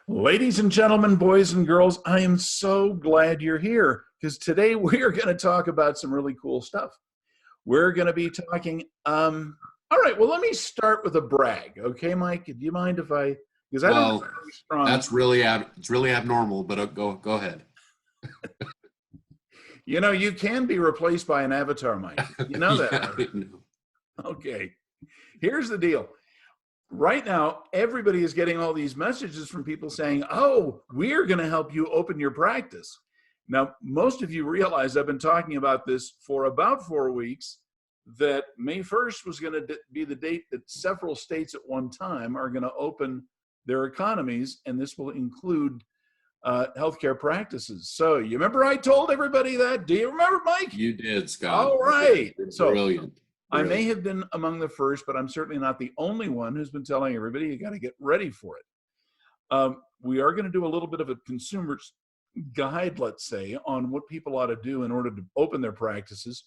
Ladies and gentlemen, boys and girls, I am so glad you're here because today we are going to talk about some really cool stuff. We're going to be talking, all right, well, let me start with a brag. Okay, Mike, do you mind if because I don't have Well, very strong, that's it's really abnormal, but go ahead. you can be replaced by an avatar, Mike. You know that, Yeah, right? Okay, here's the deal. Right now, everybody is getting all these messages from people saying, oh, we're going to help you open your practice. Now, most of you realize I've been talking about this for about 4 weeks, that May 1st was going to be the date that several states at one time are going to open their economies, and this will include healthcare practices. So you remember I told everybody that? Do you remember, Mike? You did, Scott. All right. So Brilliant. I may Brilliant. have been among the first, but I'm certainly not the only one who's been telling everybody you got to get ready for it. We are going to do a little bit of a consumer's guide, let's say, on what people ought to do in order to open their practices.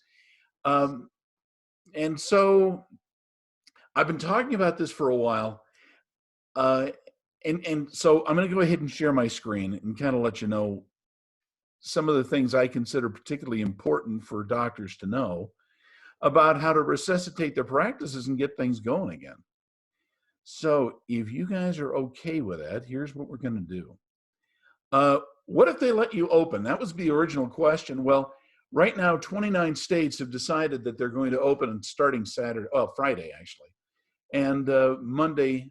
And so I've been talking about this for a while. And so I'm going to go ahead and share my screen and kind of let you know some of the things I consider particularly important for doctors to know about how to resuscitate their practices and get things going again. So if you guys are okay with that, here's what we're going to do. What if they let you open? That was the original question. Well, right now, 29 states have decided that they're going to open starting Friday, actually. And Monday,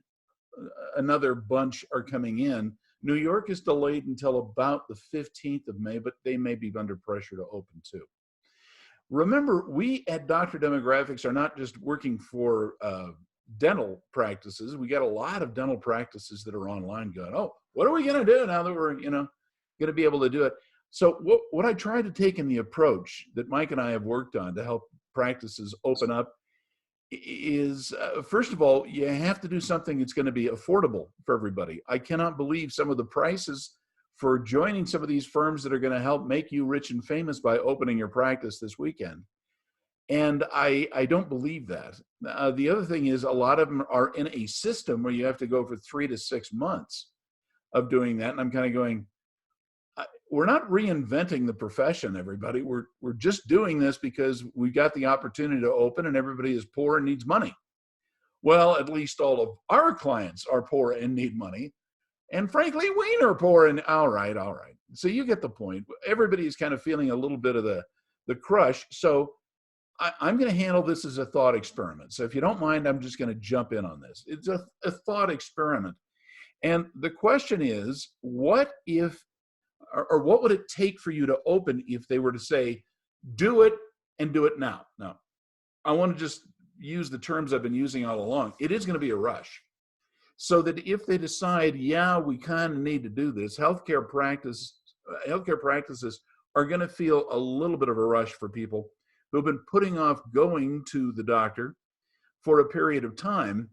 another bunch are coming in. New York is delayed until about the 15th of May, but they may be under pressure to open too. Remember, we at Dr. Demographics are not just working for dental practices. We got a lot of dental practices that are online going, oh, what are we going to do now that we're, going to be able to do it? So what I try to take in the approach that Mike and I have worked on to help practices open up is, first of all, you have to do something that's going to be affordable for everybody. I cannot believe some of the prices for joining some of these firms that are going to help make you rich and famous by opening your practice this weekend. And I don't believe that. The other thing is a lot of them are in a system where you have to go for 3 to 6 months of doing that. And I'm kind of going, we're not reinventing the profession, everybody. We're just doing this because we got the opportunity to open and everybody is poor and needs money. Well, at least all of our clients are poor and need money. And frankly, we are poor and all right. So you get the point. Everybody is kind of feeling a little bit of the crush. So I'm going to handle this as a thought experiment. So if you don't mind, I'm just going to jump in on this. It's a thought experiment. And the question is, what if, or what would it take for you to open if they were to say, do it and do it now? Now, I want to just use the terms I've been using all along. It is going to be a rush. So that if they decide, yeah, we kind of need to do this, healthcare practices are going to feel a little bit of a rush for people who have been putting off going to the doctor for a period of time.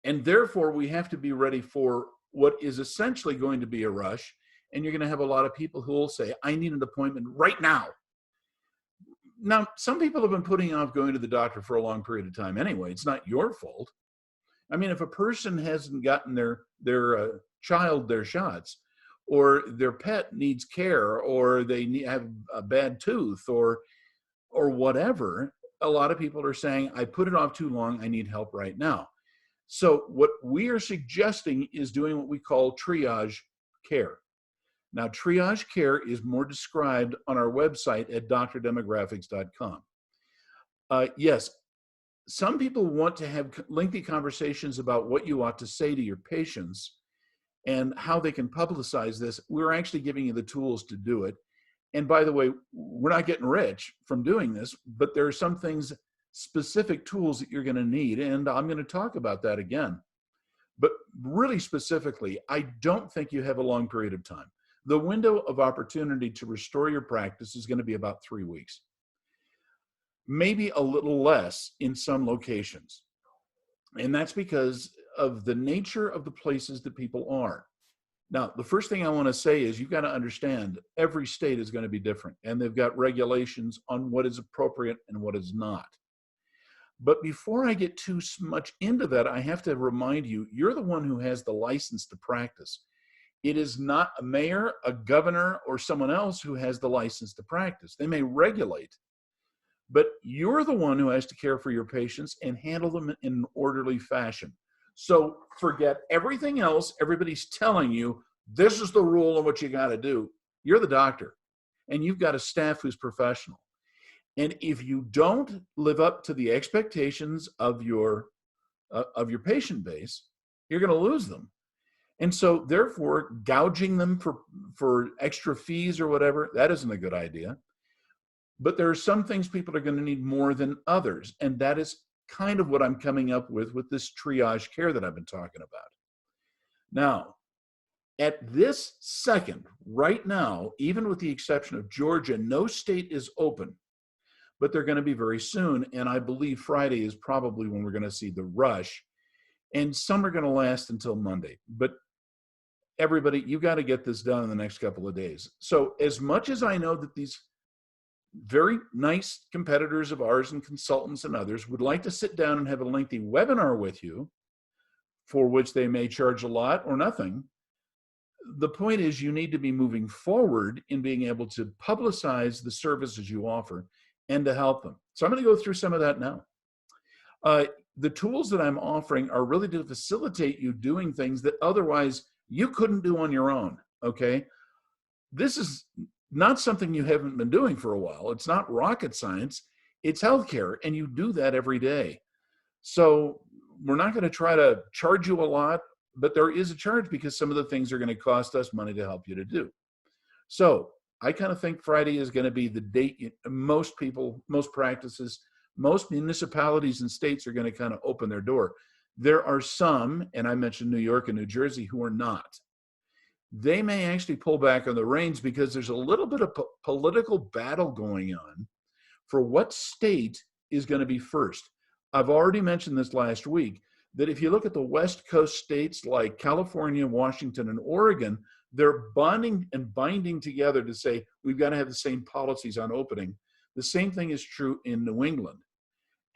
And therefore, we have to be ready for what is essentially going to be a rush. And you're going to have a lot of people who will say, I need an appointment right now. Now, some people have been putting off going to the doctor for a long period of time anyway. It's not your fault. I mean, if a person hasn't gotten their child their shots, or their pet needs care, or they have a bad tooth, or whatever, a lot of people are saying, I put it off too long, I need help right now. So what we are suggesting is doing what we call triage care. Now, triage care is more described on our website at drdemographics.com. Yes, some people want to have lengthy conversations about what you ought to say to your patients and how they can publicize this. We're actually giving you the tools to do it. And by the way, we're not getting rich from doing this, but there are some things, specific tools that you're going to need. And I'm going to talk about that again. But really specifically, I don't think you have a long period of time. The window of opportunity to restore your practice is going to be about 3 weeks. Maybe a little less in some locations. And that's because of the nature of the places that people are. Now, the first thing I want to say is you've got to understand every state is going to be different, and they've got regulations on what is appropriate and what is not. But before I get too much into that, I have to remind you, you're the one who has the license to practice. It is not a mayor, a governor, or someone else who has the license to practice. They may regulate, but you're the one who has to care for your patients and handle them in an orderly fashion. So forget everything else. Everybody's telling you, this is the rule and what you got to do. You're the doctor, and you've got a staff who's professional. And if you don't live up to the expectations of your patient base, you're going to lose them. And so therefore, gouging them for extra fees or whatever, that isn't a good idea. But there are some things people are going to need more than others. And that is kind of what I'm coming up with this triage care that I've been talking about. Now, at this second, right now, even with the exception of Georgia, no state is open, but they're going to be very soon. And I believe Friday is probably when we're going to see the rush. And some are going to last until Monday. But everybody, you got to get this done in the next couple of days. So as much as I know that these very nice competitors of ours and consultants and others would like to sit down and have a lengthy webinar with you, for which they may charge a lot or nothing, the point is you need to be moving forward in being able to publicize the services you offer and to help them. So I'm going to go through some of that now. The tools that I'm offering are really to facilitate you doing things that otherwise you couldn't do on your own, okay? This is not something you haven't been doing for a while. It's not rocket science. It's healthcare, and you do that every day. So we're not going to try to charge you a lot, but there is a charge because some of the things are going to cost us money to help you to do. So I kind of think Friday is going to be the date most people, most practices, most municipalities and states are going to kind of open their door. There are some, and I mentioned New York and New Jersey, who are not. They may actually pull back on the reins because there's a little bit of political battle going on for what state is going to be first. I've already mentioned this last week, that if you look at the West Coast states like California, Washington, and Oregon, they're bonding and binding together to say, we've got to have the same policies on opening. The same thing is true in New England.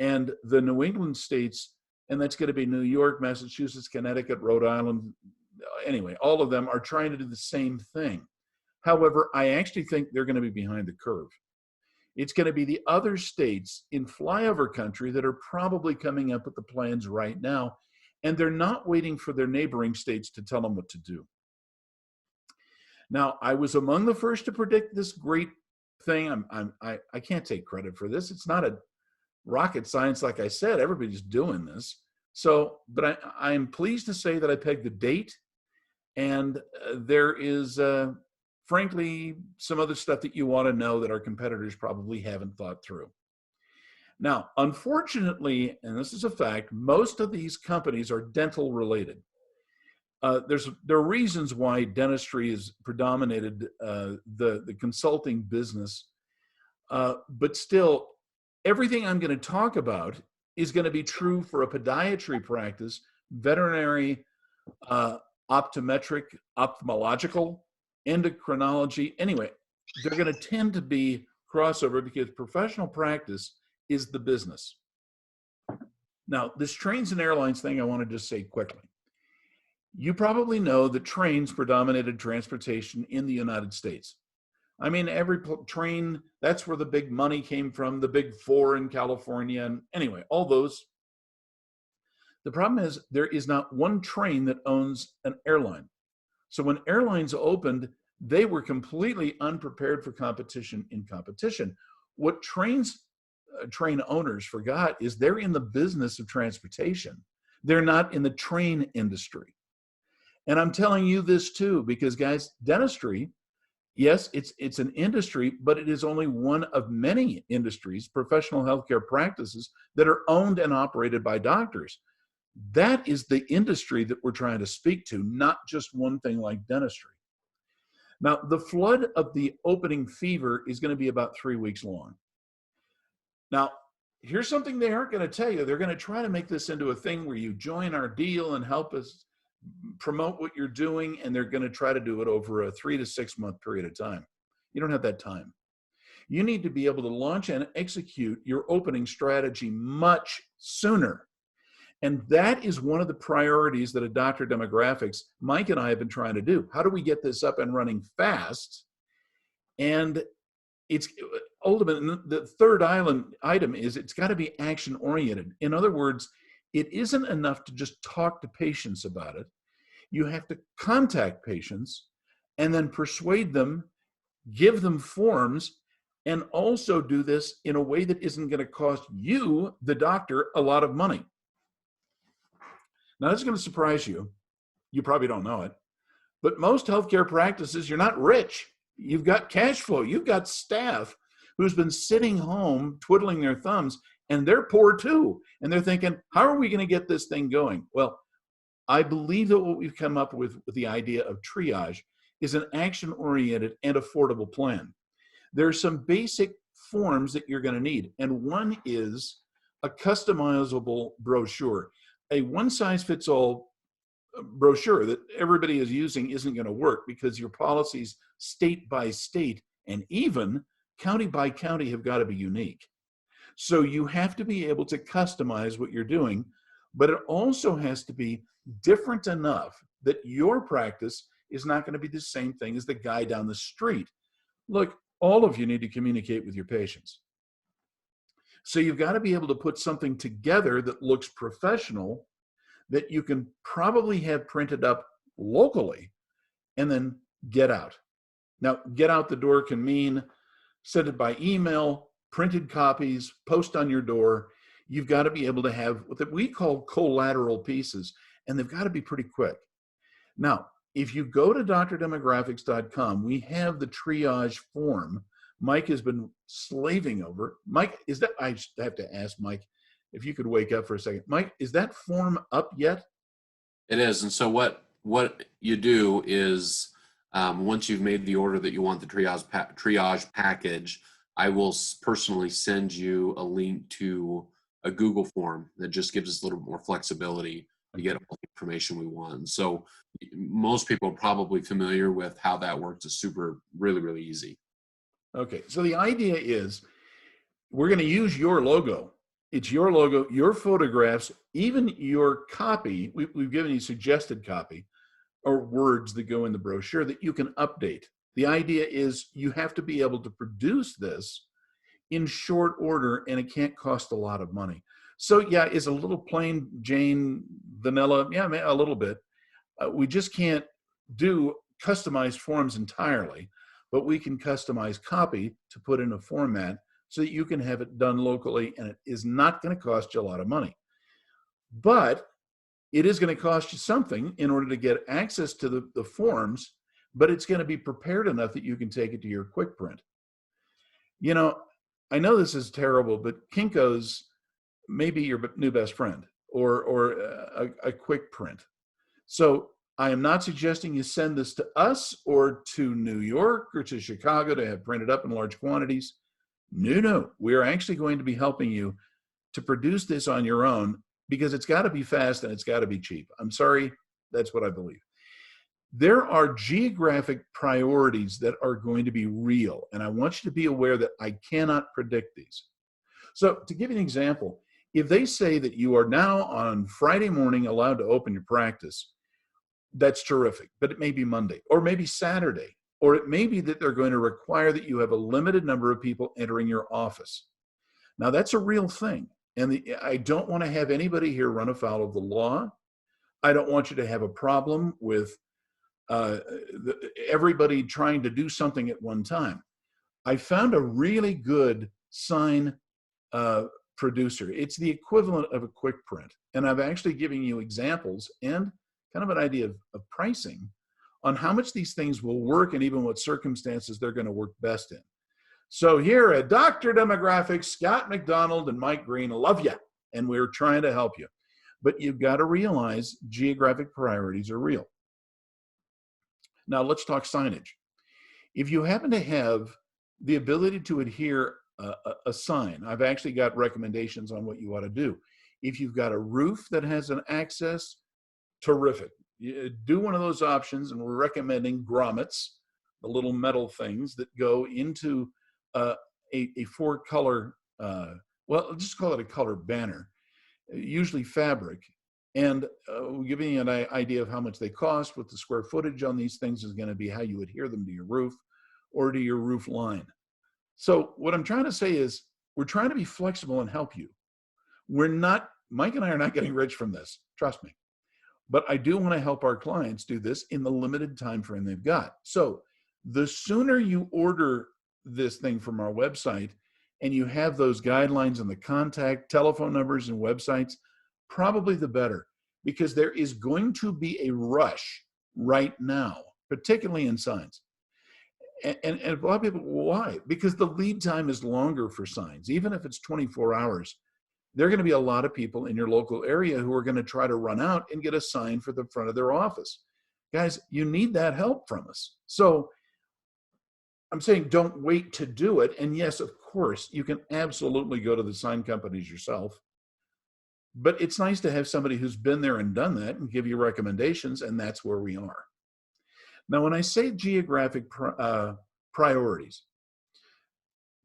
And the New England states, and that's going to be New York, Massachusetts, Connecticut, Rhode Island, anyway, all of them are trying to do the same thing. However, I actually think they're going to be behind the curve. It's going to be the other states in flyover country that are probably coming up with the plans right now, and they're not waiting for their neighboring states to tell them what to do. Now, I was among the first to predict this great thing. I can't take credit for this. It's not a rocket science, like I said. Everybody's doing this. So, but I am pleased to say that I pegged the date, and there is, frankly, some other stuff that you want to know that our competitors probably haven't thought through. Now, unfortunately, and this is a fact, most of these companies are dental related. There are reasons why dentistry has predominated the consulting business, but still, everything I'm going to talk about is going to be true for a podiatry practice, veterinary, optometric, ophthalmological, endocrinology. Anyway, they're going to tend to be crossover because professional practice is the business. Now, this trains and airlines thing, I want to just say quickly. You probably know that trains predominated transportation in the United States. I mean, every train, that's where the big money came from, the big four in California. And anyway, all those. The problem is there is not one train that owns an airline. So when airlines opened, they were completely unprepared for competition in competition. What train owners forgot is they're in the business of transportation. They're not in the train industry. And I'm telling you this too, because guys, dentistry, yes, it's an industry, but it is only one of many industries, professional healthcare practices that are owned and operated by doctors. That is the industry that we're trying to speak to, not just one thing like dentistry. Now, the flood of the opening fever is going to be about 3 weeks long. Now, here's something they aren't going to tell you. They're going to try to make this into a thing where you join our deal and help us promote what you're doing, and they're going to try to do it over a 3 to 6 month period of time. You don't have that time. You need to be able to launch and execute your opening strategy much sooner. And that is one of the priorities that at Dr. Demographics, Mike and I have been trying to do. How do we get this up and running fast? And it's ultimately the third item is it's got to be action oriented. In other words, it isn't enough to just talk to patients about it. You have to contact patients and then persuade them, give them forms, and also do this in a way that isn't going to cost you, the doctor, a lot of money. Now, this is going to surprise you. You probably don't know it, but most healthcare practices, you're not rich. You've got cash flow. You've got staff who's been sitting home twiddling their thumbs, and they're poor too. And they're thinking, how are we going to get this thing going? Well, I believe that what we've come up with the idea of triage is an action-oriented and affordable plan. There are some basic forms that you're going to need, and one is a customizable brochure. A one-size-fits-all brochure that everybody is using isn't going to work because your policies state by state and even county by county have got to be unique. So you have to be able to customize what you're doing, but it also has to be different enough that your practice is not going to be the same thing as the guy down the street. Look, all of you need to communicate with your patients. So you've got to be able to put something together that looks professional, that you can probably have printed up locally and then get out. Now, get out the door can mean send it by email, printed copies, post on your door. You've got to be able to have what we call collateral pieces, and they've got to be pretty quick. Now, if you go to drdemographics.com, we have the triage form. Mike has been slaving over. Mike, is that, I have to ask Mike, if you could wake up for a second. Mike, is that form up yet? It is. And so what you do is once you've made the order that you want the triage package, I will personally send you a link to a Google form that just gives us a little bit more flexibility to get all the information we want. And so most people are probably familiar with how that works. It's really, really easy. Okay, so the idea is we're going to use your logo. It's your logo, your photographs, even your copy. We've given you suggested copy or words that go in the brochure that you can update. The idea is you have to be able to produce this in short order, and it can't cost a lot of money. So yeah, is a little plain Jane vanilla? Yeah, a little bit. We just can't do customized forms entirely, but we can customize copy to put in a format so that you can have it done locally, and it is not going to cost you a lot of money. But it is going to cost you something in order to get access to the forms, but it's going to be prepared enough that you can take it to your quick print. You know, I know this is terrible, but Kinko's may be your new best friend or a quick print. So I am not suggesting you send this to us or to New York or to Chicago to have printed up in large quantities. No, we're actually going to be helping you to produce this on your own because it's got to be fast and it's got to be cheap. I'm sorry, that's what I believe. There are geographic priorities that are going to be real, and I want you to be aware that I cannot predict these. So to give you an example, if they say that you are now on Friday morning allowed to open your practice, that's terrific, but it may be Monday or maybe Saturday, or it may be that they're going to require that you have a limited number of people entering your office. Now that's a real thing. And I don't want to have anybody here run afoul of the law. I don't want you to have a problem with everybody trying to do something at one time. I found a really good sign producer. It's the equivalent of a quick print. And I've actually given you examples and kind of an idea of pricing on how much these things will work and even what circumstances they're going to work best in. So here at Dr. Demographics, Scott McDonald and Mike Green love you, and we're trying to help you. But you've got to realize geographic priorities are real. Now let's talk signage. If you happen to have the ability to adhere a sign, I've actually got recommendations on what you ought to do. If you've got a roof that has an access, terrific. You do one of those options, and we're recommending grommets, the little metal things that go into a four-color, well, let's just call it a color banner. usually fabric. And giving you an idea of how much they cost, what the square footage on these things is going to be, how you adhere them to your roof or to your roof line. So what I'm trying to say is we're trying to be flexible and help you. We're not, Mike and I are not getting rich from this, trust me. But I do want to help our clients do this in the limited time frame they've got. So the sooner you order this thing from our website and you have those guidelines and the contact telephone numbers and websites, probably the better, because there is going to be a rush right now, particularly in signs. And a lot of people, why? Because the lead time is longer for signs. Even if it's 24 hours, there are going to be a lot of people in your local area who are going to try to run out and get a sign for the front of their office. Guys, you need that help from us. So I'm saying don't wait to do it. And yes, of course, you can absolutely go to the sign companies yourself. But it's nice to have somebody who's been there and done that and give you recommendations, and that's where we are. Now, when I say geographic priorities,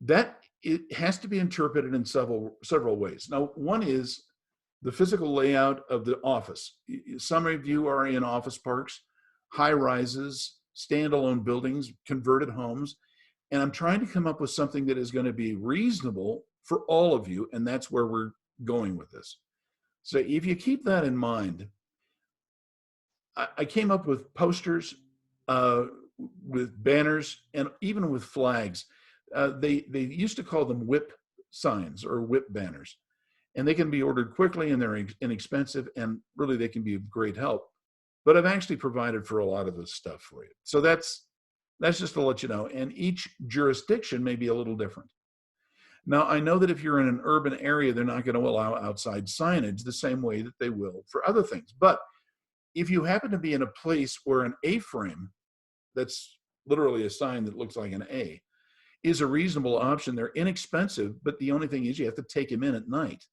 that it has to be interpreted in several ways. Now, one is the physical layout of the office. Some of you are in office parks, high rises, standalone buildings, converted homes, and I'm trying to come up with something that is going to be reasonable for all of you, and that's where we're going with this. So if you keep that in mind, I came up with posters, with banners, and even with flags. They used to call them whip signs or whip banners, and they can be ordered quickly and they're inexpensive, and really they can be of great help. But I've actually provided for a lot of this stuff for you. So that's just to let you know. And each jurisdiction may be a little different. Now, I know that if you're in an urban area, they're not going to allow outside signage the same way that they will for other things. But if you happen to be in a place where an A-frame, that's literally a sign that looks like an A, is a reasonable option, they're inexpensive, but the only thing is you have to take them in at night.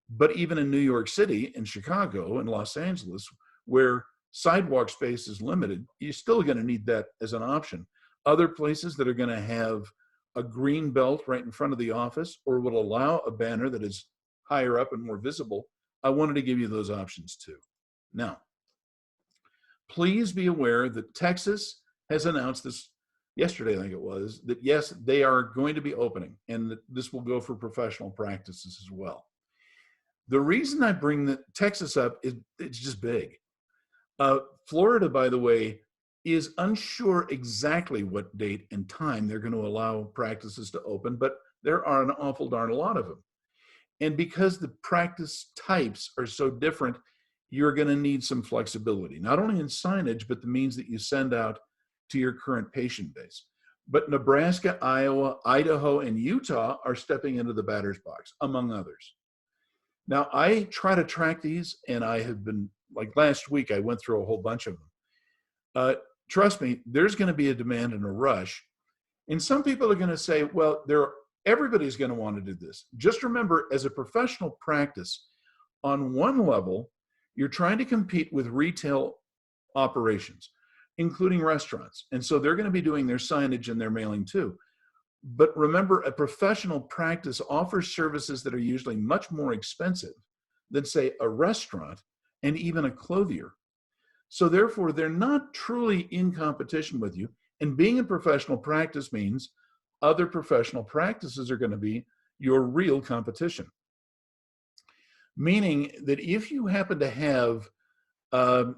But even in New York City and Chicago and Los Angeles, where sidewalk space is limited, you're still going to need that as an option. Other places that are going to have a green belt right in front of the office or will allow a banner that is higher up and more visible, I wanted to give you those options too. Now, please be aware that Texas has announced this yesterday, I think it was, that yes, they are going to be opening, and that this will go for professional practices as well. The reason I bring Texas up is it's just big. Florida, by the way, is unsure exactly what date and time they're going to allow practices to open, but there are an awful darn a lot of them. And because the practice types are so different, you're going to need some flexibility, not only in signage, but the means that you send out to your current patient base. But Nebraska, Iowa, Idaho, and Utah are stepping into the batter's box, among others. Now, I try to track these, and I have been, like last week, I went through a whole bunch of them. Trust me, there's going to be a demand and a rush. And some people are going to say, well, everybody's going to want to do this. Just remember, as a professional practice, on one level, you're trying to compete with retail operations, including restaurants. And so they're going to be doing their signage and their mailing too. But remember, a professional practice offers services that are usually much more expensive than, say, a restaurant and even a clothier. So therefore, they're not truly in competition with you. And being in professional practice means other professional practices are going to be your real competition. Meaning that if you happen to have a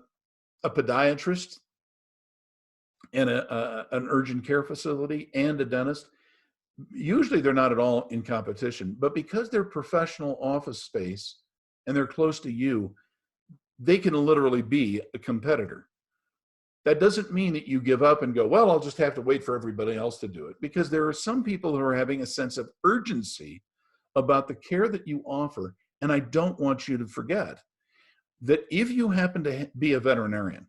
podiatrist and an urgent care facility and a dentist, usually they're not at all in competition. But because they're professional office space and they're close to you, they can literally be a competitor. That doesn't mean that you give up and go, well, I'll just have to wait for everybody else to do it, because there are some people who are having a sense of urgency about the care that you offer. And I don't want you to forget that if you happen to be a veterinarian,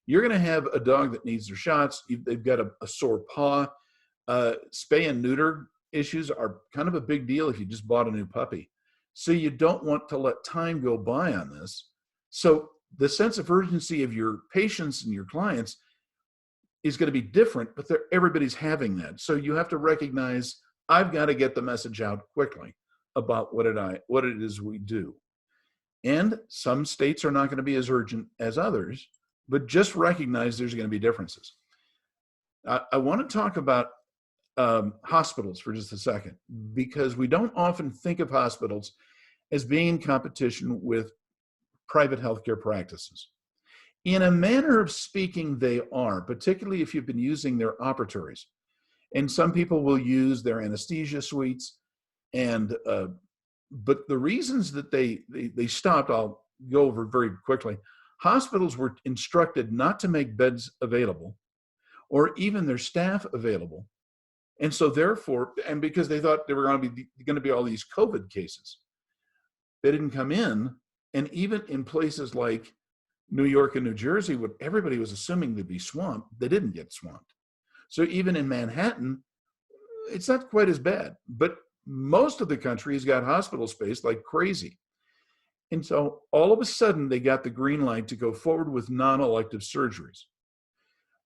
you're going to have a dog that needs their shots. They've got a sore paw. Spay and neuter issues are kind of a big deal if you just bought a new puppy. So you don't want to let time go by on this. So the sense of urgency of your patients and your clients is going to be different, but everybody's having that. So you have to recognize, I've got to get the message out quickly about what it is we do. And some states are not going to be as urgent as others, but just recognize there's going to be differences. I want to talk about hospitals for just a second, because we don't often think of hospitals as being in competition with private healthcare practices. In a manner of speaking, they are, particularly if you've been using their operatories. And some people will use their anesthesia suites. And but the reasons that they stopped, I'll go over very quickly. Hospitals were instructed not to make beds available or even their staff available. And so therefore, and because they thought there were going to be all these COVID cases, they didn't come in. And even in places like New York and New Jersey, what everybody was assuming to be swamped, they didn't get swamped. So even in Manhattan, it's not quite as bad, but most of the country has got hospital space like crazy. And so all of a sudden they got the green light to go forward with non-elective surgeries.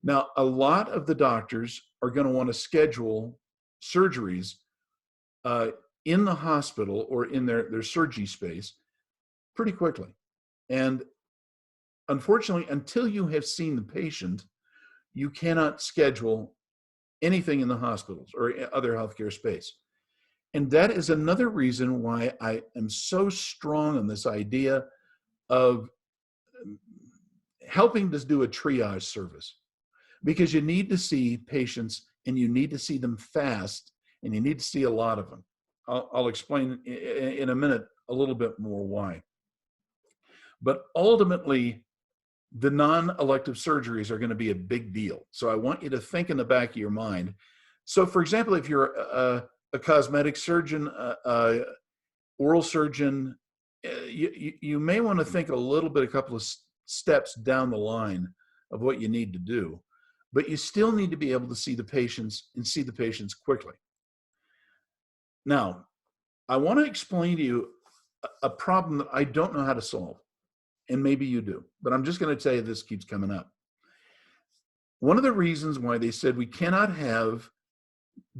Now, a lot of the doctors are going to want to schedule surgeries in the hospital or in their surgery space pretty quickly. And unfortunately, until you have seen the patient, you cannot schedule anything in the hospitals or other healthcare space. And that is another reason why I am so strong on this idea of helping to do a triage service, because you need to see patients and you need to see them fast and you need to see a lot of them. I'll explain in a minute a little bit more why. But ultimately, the non-elective surgeries are going to be a big deal. So I want you to think in the back of your mind. So for example, if you're a cosmetic surgeon, oral surgeon, you may want to think a couple of steps down the line of what you need to do, but you still need to be able to see the patients and see the patients quickly. Now, I want to explain to you a problem that I don't know how to solve, and maybe you do, but I'm just going to tell you this keeps coming up. One of the reasons why they said we cannot have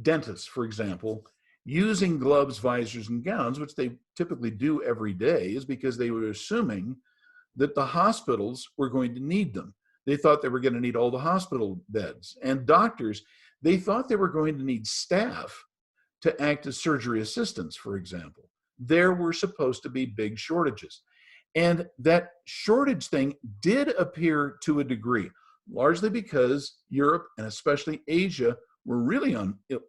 dentists, for example, using gloves, visors, and gowns, which they typically do every day, is because they were assuming that the hospitals were going to need them. They thought they were going to need all the hospital beds. And doctors, they thought they were going to need staff to act as surgery assistants, for example. There were supposed to be big shortages. And that shortage thing did appear to a degree, largely because Europe and especially Asia were really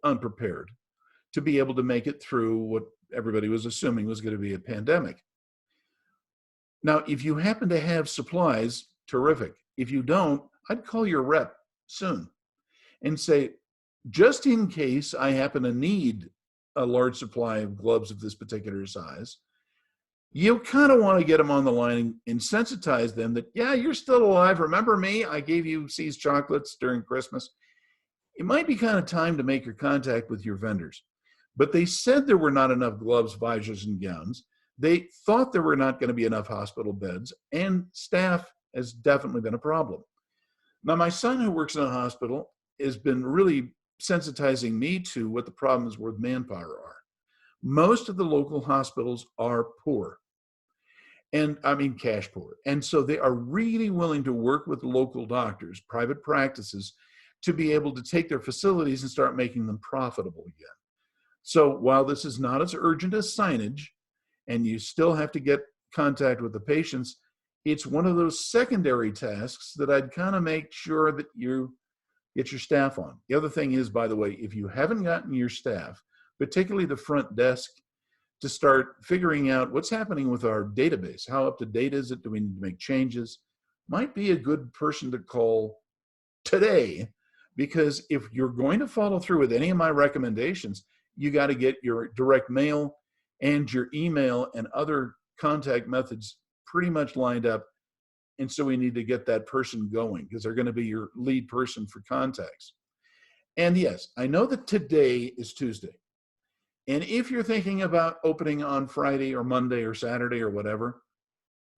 unprepared to be able to make it through what everybody was assuming was going to be a pandemic. Now, if you happen to have supplies, terrific. If you don't, I'd call your rep soon and say, just in case I happen to need a large supply of gloves of this particular size, you kind of want to get them on the line and sensitize them that, yeah, you're still alive. Remember me? I gave you See's chocolates during Christmas. It might be kind of time to make your contact with your vendors. But they said there were not enough gloves, visors, and gowns. They thought there were not going to be enough hospital beds, and staff has definitely been a problem. Now, my son, who works in a hospital, has been really sensitizing me to what the problems with manpower are. Most of the local hospitals are poor, and I mean cash poor. And so they are really willing to work with local doctors, private practices, to be able to take their facilities and start making them profitable again. So while this is not as urgent as signage, and you still have to get contact with the patients, it's one of those secondary tasks that I'd kind of make sure that you get your staff on. The other thing is, by the way, if you haven't gotten your staff, particularly the front desk, to start figuring out what's happening with our database, how up to date is it, do we need to make changes, might be a good person to call today, because if you're going to follow through with any of my recommendations, you got to get your direct mail and your email and other contact methods pretty much lined up. And so we need to get that person going, because they're going to be your lead person for contacts. And yes, I know that today is Tuesday. And if you're thinking about opening on Friday or Monday or Saturday or whatever,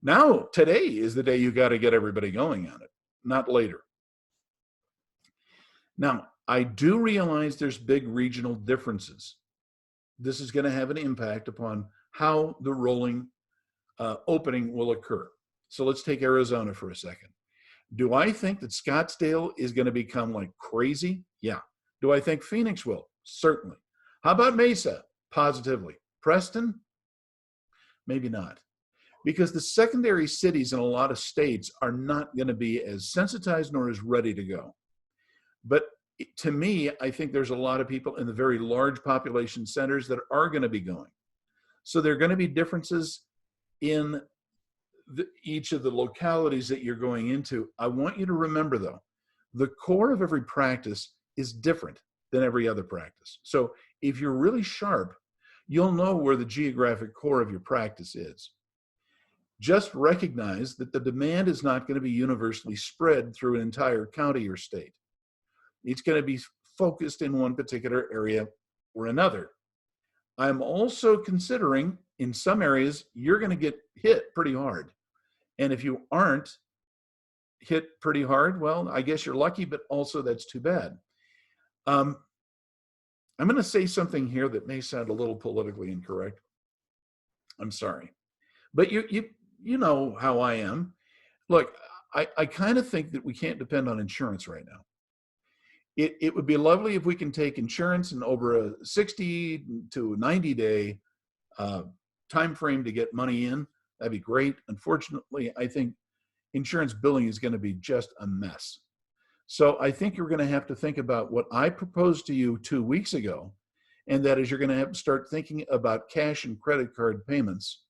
now today is the day you got to get everybody going on it, not later. Now, I do realize there's big regional differences. This is going to have an impact upon how the rolling opening will occur. So let's take Arizona for a second. Do I think that Scottsdale is going to become like crazy? Yeah. Do I think Phoenix will? Certainly. How about Mesa? Positively. Preston? Maybe not. Because the secondary cities in a lot of states are not going to be as sensitized nor as ready to go. But to me, I think there's a lot of people in the very large population centers that are going to be going. So there are going to be differences in each of the localities that you're going into. I want you to remember, though, the core of every practice is different than every other practice. So if you're really sharp, you'll know where the geographic core of your practice is. Just recognize that the demand is not going to be universally spread through an entire county or state. It's going to be focused in one particular area or another. I'm also considering in some areas, you're going to get hit pretty hard. And if you aren't hit pretty hard, well, I guess you're lucky, but also that's too bad. I'm going to say something here that may sound a little politically incorrect. I'm sorry. But you know how I am. Look, I kind of think that we can't depend on insurance right now. It would be lovely if we can take insurance and over a 60 to 90 day time frame to get money in. That'd be great. Unfortunately, I think insurance billing is going to be just a mess. So I think you're going to have to think about what I proposed to you 2 weeks ago, and that is you're going to have to start thinking about cash and credit card payments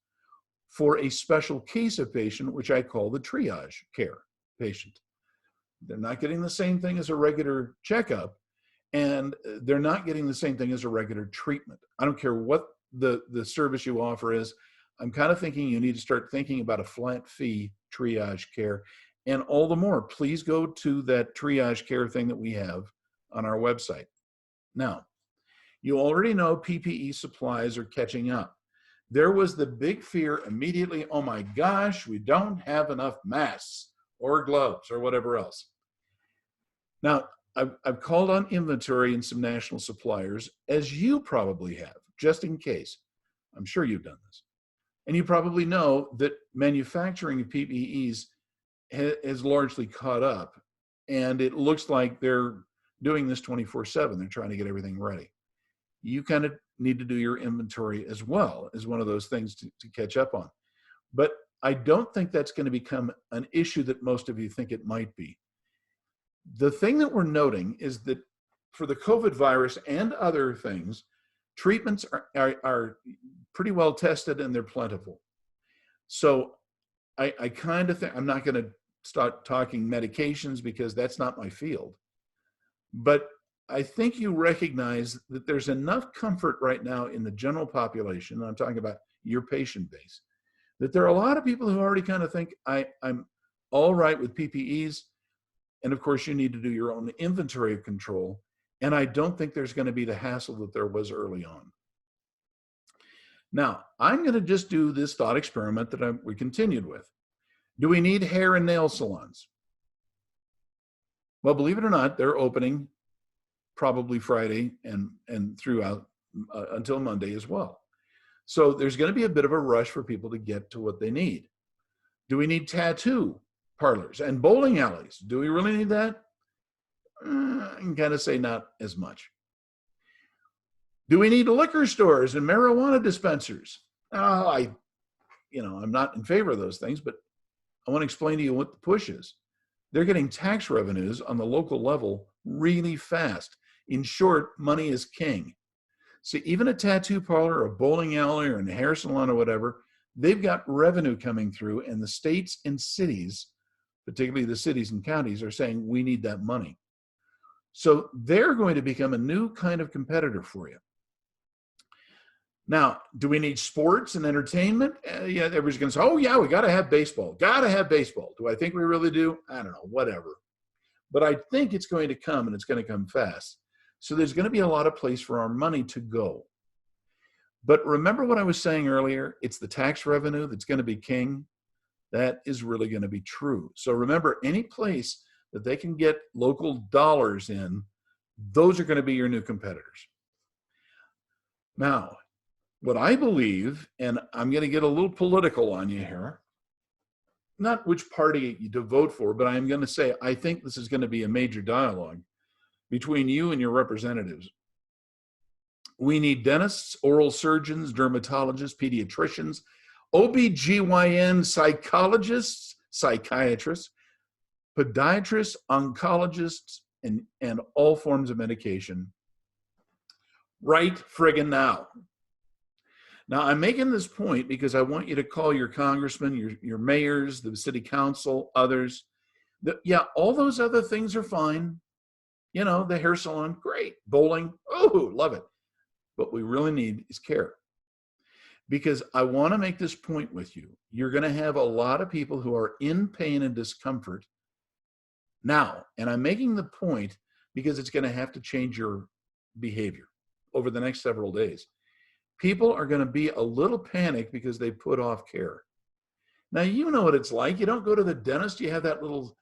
for a special case of patient, which I call the triage care patient. They're not getting the same thing as a regular checkup, and they're not getting the same thing as a regular treatment. I don't care what the service you offer is. I'm kind of thinking you need to start thinking about a flat fee triage care. And all the more, please go to that triage care thing that we have on our website. Now, you already know PPE supplies are catching up. There was the big fear immediately, oh my gosh, we don't have enough masks or gloves or whatever else. Now, I've called on inventory and some national suppliers, as you probably have, just in case. I'm sure you've done this. And you probably know that manufacturing of PPEs has largely caught up, and it looks like they're doing this 24/7. They're trying to get everything ready. You kind of need to do your inventory as well as one of those things to catch up on. But I don't think that's going to become an issue that most of you think it might be. The thing that we're noting is that for the COVID virus and other things, treatments are pretty well tested and they're plentiful. So I kind of think, I'm not going to start talking medications because that's not my field. But I think you recognize that there's enough comfort right now in the general population, and I'm talking about your patient base, that there are a lot of people who already kind of think, I'm all right with PPEs. And of course, you need to do your own inventory of control. And I don't think there's going to be the hassle that there was early on. Now, I'm going to just do this thought experiment that we continued with. Do we need hair and nail salons? Well, believe it or not, they're opening probably Friday and throughout until Monday as well. So there's going to be a bit of a rush for people to get to what they need. Do we need tattoo parlors and bowling alleys? Do we really need that? I can kind of say not as much. Do we need liquor stores and marijuana dispensers? I'm not in favor of those things, but I want to explain to you what the push is. They're getting tax revenues on the local level really fast. In short, money is king. So even a tattoo parlor, a bowling alley, or a hair salon or whatever, they've got revenue coming through, and the states and cities, particularly the cities and counties, are saying we need that money. So they're going to become a new kind of competitor for you. Now, do we need sports and entertainment? Yeah, everybody's going to say, oh yeah, we got to have baseball. Got to have baseball. Do I think we really do? I don't know, whatever. But I think it's going to come, and it's going to come fast. So there's going to be a lot of place for our money to go. But remember what I was saying earlier? It's the tax revenue that's going to be king. That is really going to be true. So remember, any place that they can get local dollars in, those are going to be your new competitors. Now, What I believe, and I'm going to get a little political on you here, not which party to vote for, but I'm going to say I think this is going to be a major dialogue between you and your representatives. We need dentists, oral surgeons, dermatologists, pediatricians, OBGYN, psychologists, psychiatrists, podiatrists, oncologists, and all forms of medication right friggin' now. Now, I'm making this point because I want you to call your congressman, your mayors, the city council, others. Yeah, all those other things are fine. You know, the hair salon, great. Bowling, oh, love it. What we really need is care. Because I want to make this point with you. You're going to have a lot of people who are in pain and discomfort now. And I'm making the point because it's going to have to change your behavior over the next several days. People are going to be a little panicked because they put off care. Now, you know what it's like. You don't go to the dentist. You have that little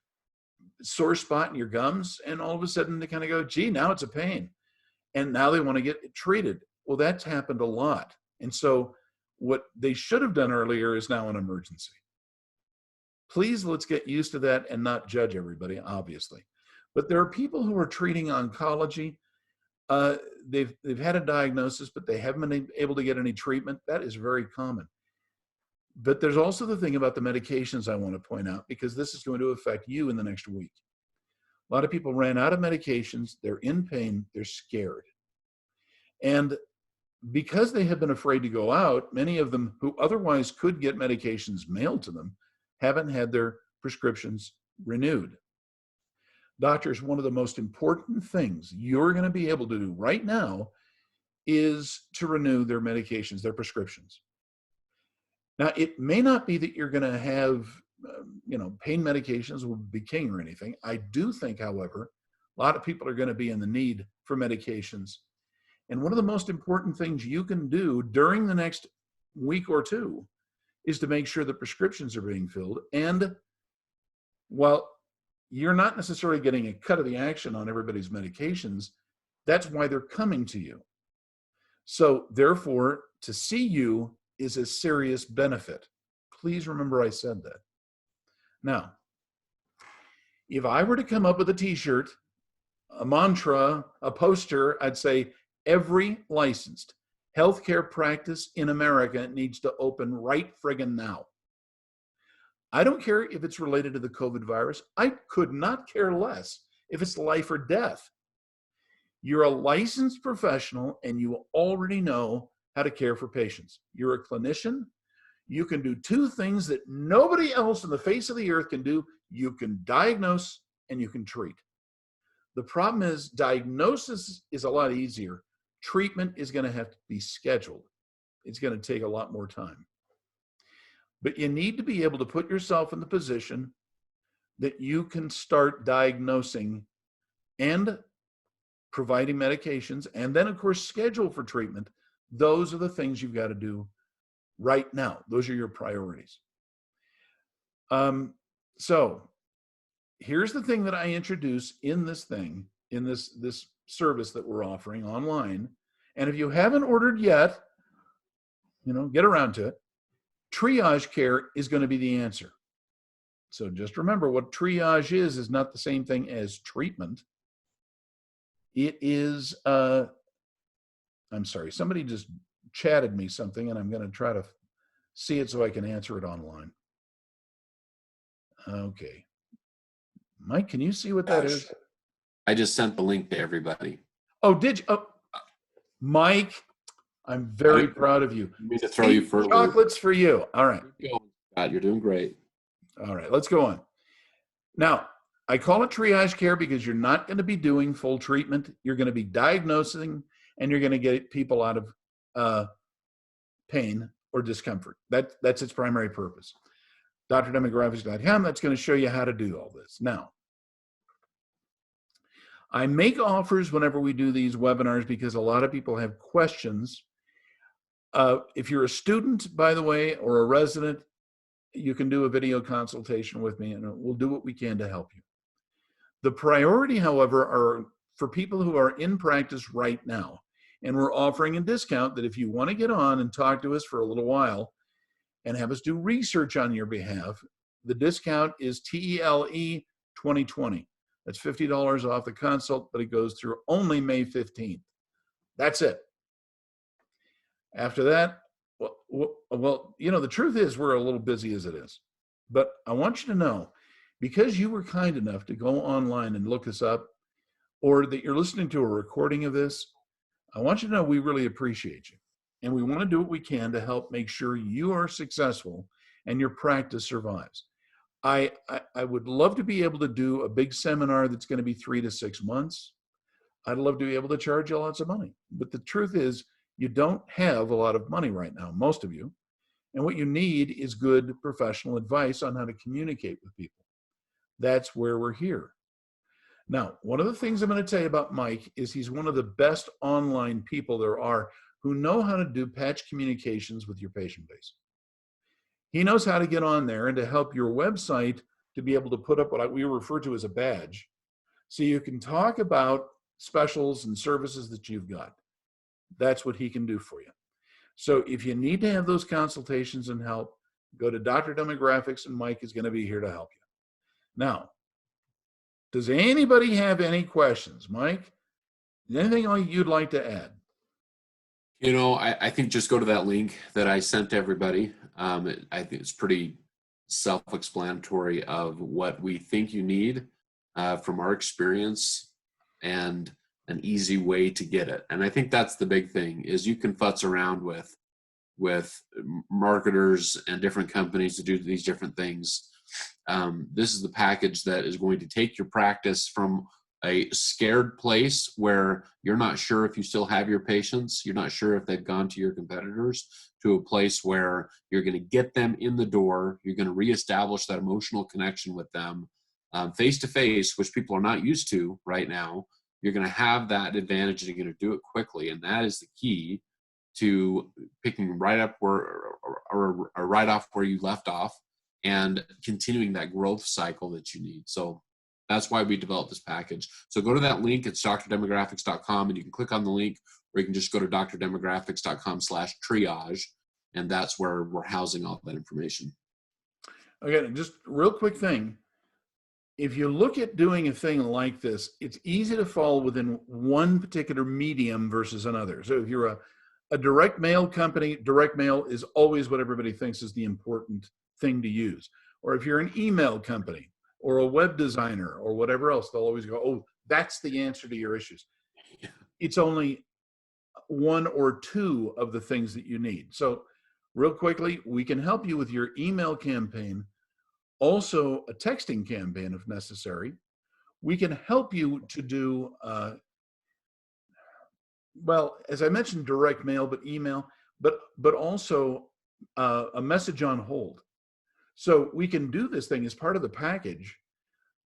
sore spot in your gums, and all of a sudden they kind of go, gee, now it's a pain. And now they want to get it treated. Well, that's happened a lot. And so what they should have done earlier is now an emergency. Please, let's get used to that and not judge everybody, obviously. But there are people who are treating oncology. They've had a diagnosis, but they haven't been able to get any treatment. That is very common. But there's also the thing about the medications I want to point out, because this is going to affect you in the next week. A lot of people ran out of medications. They're in pain. They're scared. And because they have been afraid to go out, many of them who otherwise could get medications mailed to them haven't had their prescriptions renewed. Doctors, one of the most important things you're going to be able to do right now is to renew their medications, their prescriptions. Now, it may not be that you're going to have, pain medications will be king or anything. I do think, however, a lot of people are going to be in the need for medications. And one of the most important things you can do during the next week or two is to make sure the prescriptions are being filled. And while you're not necessarily getting a cut of the action on everybody's medications, that's why they're coming to you. So therefore, to see you is a serious benefit. Please remember I said that. Now, if I were to come up with a t-shirt, a mantra, a poster, I'd say every licensed healthcare practice in America needs to open right friggin' now. I don't care if it's related to the COVID virus. I could not care less if it's life or death. You're a licensed professional and you already know how to care for patients. You're a clinician. You can do two things that nobody else on the face of the earth can do. You can diagnose and you can treat. The problem is diagnosis is a lot easier. Treatment is going to have to be scheduled. It's going to take a lot more time. But you need to be able to put yourself in the position that you can start diagnosing and providing medications, and then, of course, schedule for treatment. Those are the things you've got to do right now. Those are your priorities. So here's the thing that I introduce in this thing, in this service that we're offering online. And if you haven't ordered yet, get around to it. Triage Care is going to be the answer. So just remember, what triage is not the same thing as treatment. It is, I'm sorry, somebody just chatted me something, and I'm going to try to see it so I can answer it online. Okay. Mike, can you see what that is? I just sent the link to everybody. Oh, did you? Oh, Mike, I'm very proud of you. I'm going to throw you for chocolates for you. All right. God, you're doing great. All right, let's go on. Now, I call it triage care because you're not going to be doing full treatment. You're going to be diagnosing, and you're going to get people out of pain or discomfort. That's its primary purpose. DrDemographics.com, that's going to show you how to do all this. Now, I make offers whenever we do these webinars because a lot of people have questions. If you're a student, by the way, or a resident, you can do a video consultation with me, and we'll do what we can to help you. The priority, however, are for people who are in practice right now. And we're offering a discount that if you want to get on and talk to us for a little while and have us do research on your behalf, the discount is TELE 2020. That's $50 off the consult, but it goes through only May 15th. That's it. After that, well, you know, the truth is we're a little busy as it is. But I want you to know, because you were kind enough to go online and look us up, or that you're listening to a recording of this, I want you to know we really appreciate you. And we want to do what we can to help make sure you are successful and your practice survives. I would love to be able to do a big seminar that's going to be 3 to 6 months. I'd love to be able to charge you lots of money. But the truth is, you don't have a lot of money right now, most of you. And what you need is good professional advice on how to communicate with people. That's where we're here. Now, one of the things I'm going to tell you about Mike is he's one of the best online people there are who know how to do patch communications with your patient base. He knows how to get on there and to help your website to be able to put up what we refer to as a badge, so you can talk about specials and services that you've got. That's what he can do for you. So if you need to have those consultations and help, go to Dr. Demographics, and Mike is going to be here to help you. Now, does anybody have any questions? Mike, anything you'd like to add? You know, I think just go to that link that I sent to everybody. I think it's pretty self-explanatory of what we think you need from our experience, and an easy way to get it. And I think that's the big thing, is you can futz around with marketers and different companies to do these different things. This is the package that is going to take your practice from a scared place where you're not sure if you still have your patients, you're not sure if they've gone to your competitors, to a place where you're going to get them in the door, you're going to reestablish that emotional connection with them face to face, which people are not used to right now. You're going to have that advantage, and you're going to do it quickly. And that is the key to picking right up or right off where you left off, and continuing that growth cycle that you need. So that's why we developed this package. So go to that link. It's drdemographics.com, and you can click on the link, or you can just go to drdemographics.com/triage, and that's where we're housing all that information. Okay, just real quick thing. If you look at doing a thing like this, it's easy to fall within one particular medium versus another. So if you're a direct mail company, direct mail is always what everybody thinks is the important thing to use. Or if you're an email company or a web designer or whatever else, they'll always go, oh, that's the answer to your issues. It's only one or two of the things that you need. So real quickly, we can help you with your email campaign, also a texting campaign if necessary. We can help you to do, well, as I mentioned, direct mail, but email, but also a message on hold. So we can do this thing as part of the package,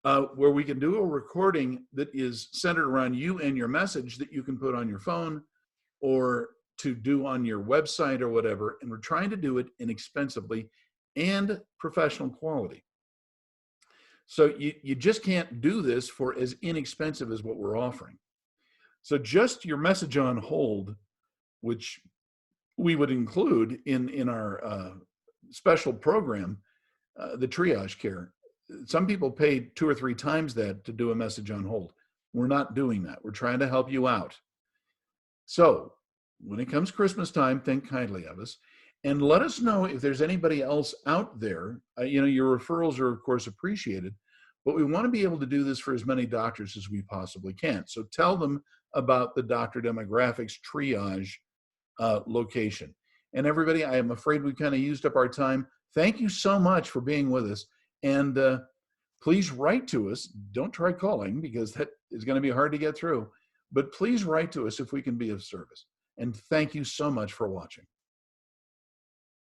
where we can do a recording that is centered around you and your message that you can put on your phone or to do on your website or whatever. And we're trying to do it inexpensively and professional quality. So you just can't do this for as inexpensive as what we're offering. So just your message on hold, which we would include in our special program, the Triage Care. Some people pay 2 or 3 times that to do a message on hold. We're not doing that. We're trying to help you out. So when it comes Christmas time, think kindly of us, and let us know if there's anybody else out there. You know, your referrals are, of course, appreciated, but we want to be able to do this for as many doctors as we possibly can. So tell them about the Dr. Demographics Triage location. And everybody, I am afraid we kind of used up our time. Thank you so much for being with us. And please write to us. Don't try calling, because that is going to be hard to get through. But please write to us if we can be of service. And thank you so much for watching.